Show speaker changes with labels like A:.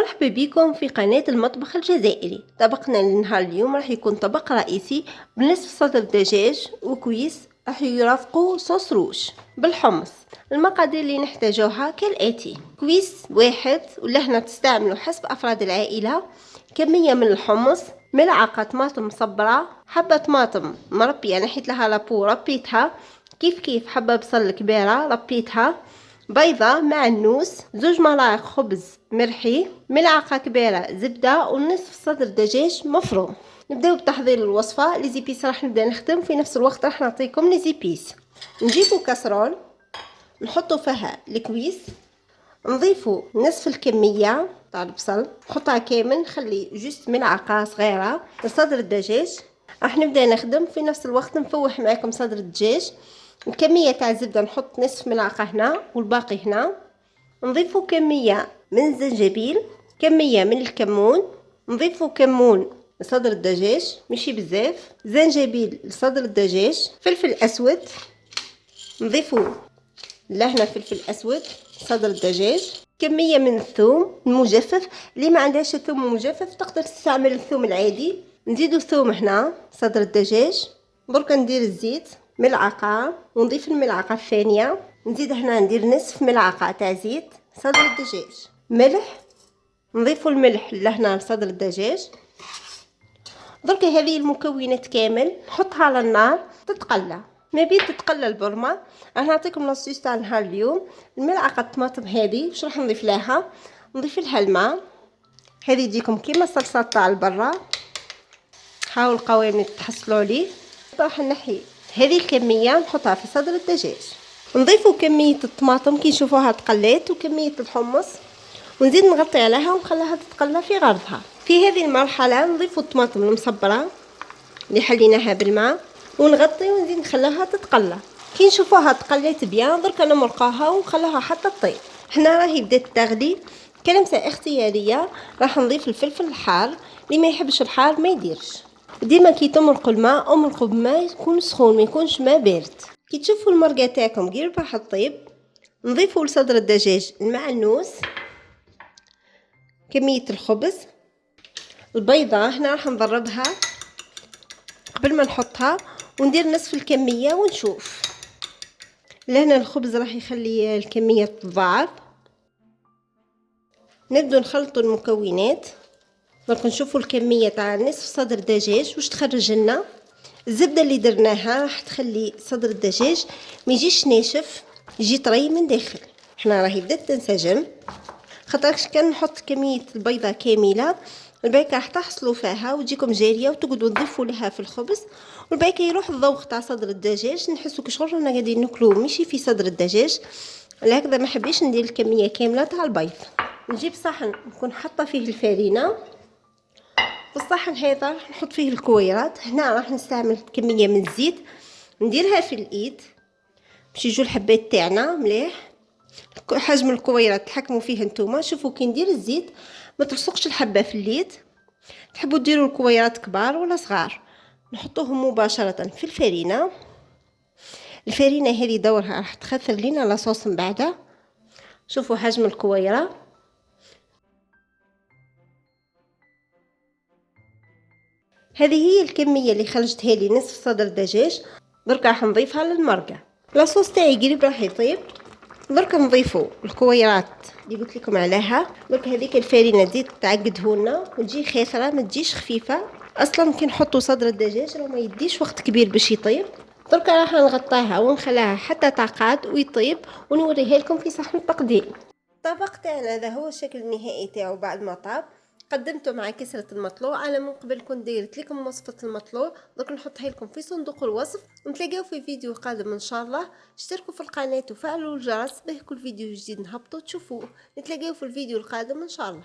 A: مرحبا بكم في قناة المطبخ الجزائري. طبقنا لنهار اليوم راح يكون طبق رئيسي بنصف صدر دجاج وكويس راح يرافقه صوص روج بالحمص. المقادير اللي نحتاجوها كالآتي: كويس واحد ولا هنا تستعملوا حسب أفراد العائلة، كمية من الحمص، ملعقة طماطم مصبرة، حبة طماطم مربية نحيت لها لابو ربيتها، كيف حبة بصل كبيرة ربيتها، بيضة مع النوس، 2 ملاعق خبز مرحي، ملعقة كبيرة زبدة، ونصف صدر دجاج مفروم. نبداو بتحضير الوصفة. لي زيبيس راح نبدا نخدم في نفس الوقت راح نعطيكم لي زيبيس. نجيبو كاسرول نحطو فيها الكويس، نضيفو نصف الكمية تاع البصل نحطها كامل، نخلي جوست ملعقة صغيرة لصدر الدجاج. راح نبدا نخدم في نفس الوقت نفوح معاكم صدر الدجاج. الكمية تاع الزبدة نحط نصف ملعقة هنا والباقي هنا. نضيفو كمية من الزنجبيل، كمية من الكمون، نضيفو كمون لصدر الدجاج ماشي بزاف، زنجبيل لصدر الدجاج، فلفل اسود نضيفو لهنا فلفل اسود صدر الدجاج، كمية من الثوم المجفف. اللي ما عندهاش الثوم المجفف تقدر تستعمل الثوم العادي. نزيدو الثوم هنا صدر الدجاج. برك ندير الزيت ملعقة ونضيف الملعقة الثانية، نزيد هنا ندير نصف ملعقة تاع زيت صدر الدجاج، ملح نضيفو الملح لهنا لصدر الدجاج. درك هذه المكونات كامل نحطها على النار تتقلى. ما بين تتقلى البرمة راح نعطيكم لاصوص تاع نهار اليوم. الملعقة الطماطم هذه واش راح نضيف لها؟ نضيف لها الماء، هذه تجيكم كيما الصلصه تاع البرا، حاول القوام تحصلوا عليه. راح نحي هذه الكميه نحطها في صدر الدجاج، نضيفوا كميه الطماطم كي نشوفوها تقلات وكميه الحمص، ونزيد نغطي عليها ونخليها تتقلى في غرضها. في هذه المرحله نضيفوا الطماطم المصبره اللي حليناها بالماء ونغطي ونزيد نخليها تتقلى. كي نشوفوها تقلات بيان درك نمرقوها ونخليها حتى طيب. هنا راهي بدات تغلي. كلمسه اختياريه راح نضيف الفلفل الحار، اللي ما يحبش الحار ما يديرش. ديما كي تمرقوا الماء امرقوا بماء يكون سخون ما يكونش ماء بارد. كي تشوفوا المرقه تاعكم قريب راح تطيب نضيفوا لصدر الدجاج المعنوس، كميه الخبز، البيضه هنا راح نضربها قبل ما نحطها وندير نصف الكميه ونشوف. لهنا الخبز راح يخلي الكميه تضاعف. نبدو نخلطوا المكونات. درك نشوفوا الكميه تاع نصف صدر دجاج واش تخرج لنا. الزبده اللي درناها راح تخلي صدر الدجاج ما يجيش ناشف، يجي طري من داخل. حنا راهي بدات تنسجم، خاطرش كان نحط كميه البيضه كامله الباقي راح تحصلوا فيها وتجيكم جاريه وتقعدوا تضيفوا لها في الخبز، والباقي يروح الذوق تاع صدر الدجاج. نحسوا كشغل رانا قاعدين ناكلوه ماشي في صدر الدجاج. لهكذا ما حبيش ندير الكميه كامله تاع البيض. نجيب صحن نكون حاطه فيه الفرينه. في الصحن هذا راح نحط فيه الكويرات. هنا راح نستعمل كميه من الزيت نديرها في الايد باش يجوا الحبات تاعنا مليح. حجم الكويرات تحكموا فيه نتوما. شوفوا كي ندير الزيت ما تلصقش الحبه في اليد. تحبوا ديروا الكويرات كبار ولا صغار نحطوهم مباشره في الفرينه. الفرينه هذه دورها راح تخثر لنا لاصوص من بعدها. شوفوا حجم الكويره. هذه هي الكميه اللي خرجتها لي نصف صدر دجاج. درك راح نضيفها للمرقه. لاصوص تاعي قريب راح يطيب. درك نضيفوا الكويرات اللي قلت لكم عليها. درك هذيك الفرينه تزيد تعقدهولنا وتجي خاثره ما تجيش خفيفه. اصلا كي نحطوا صدر الدجاج راه ما يديش وقت كبير باش يطيب. درك راح نغطيها ونخليها حتى تعقد ويطيب ونوريها لكم في صحن التقديم. الطبق تاعنا هذا هو الشكل النهائي تاعو بعد ما طاب. قدمته مع كسرة المطلوع. على من قبل كنت دايرت لكم وصفة المطلوع، دوك نحطها لكم في صندوق الوصف. ونتلاقاو في فيديو قادم ان شاء الله. اشتركوا في القناة وفعلوا الجرس باه كل فيديو جديد نهبطو تشوفوه. نتلاقاو في الفيديو القادم ان شاء الله.